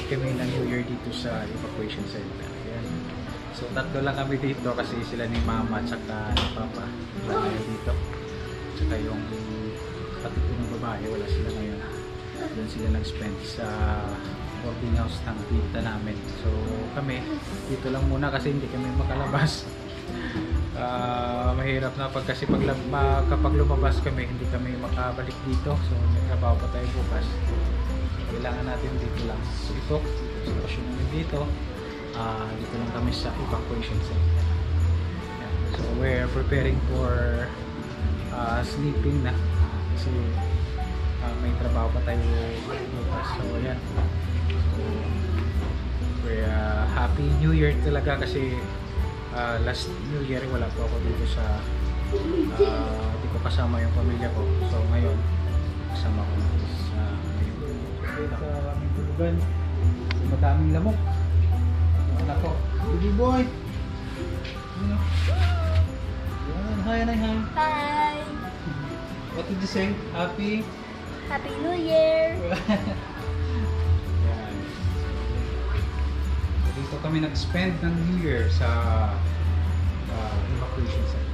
kami ng New Year dito sa evacuation center. Ayan. So tatlo lang kami dito kasi sila ni Mama at saka ni Papa. Wala ngayon dito. Tsaka yung kapatid ko ng babae, wala sila ngayon. Doon sila nag-spend sa boarding house ng tita namin. So kami, dito lang muna kasi hindi kami makalabas. Mahirap na kasi kapag lumabas kami, hindi kami makabalik dito. So may trabaho pa tayo bukas. Kailangan natin dito lang. So ito, sitwasyon namin dito. Dito lang kami sa evacuation center. Yeah. So we're preparing for sleeping na kasi may trabaho pa tayo bukas. So yan. So, we're happy New Year talaga kasi last New Year wala po ako dito sa di ko kasama yung pamilya ko. So ngayon kasama ko na sa aming tulugan. Madaming lamok. Yung anak ko, baby boy. Hi, hi, hi. Hi! What did you say? Happy New Year! Yan. Dito kami nag-spend ng New Year sa evacuation center.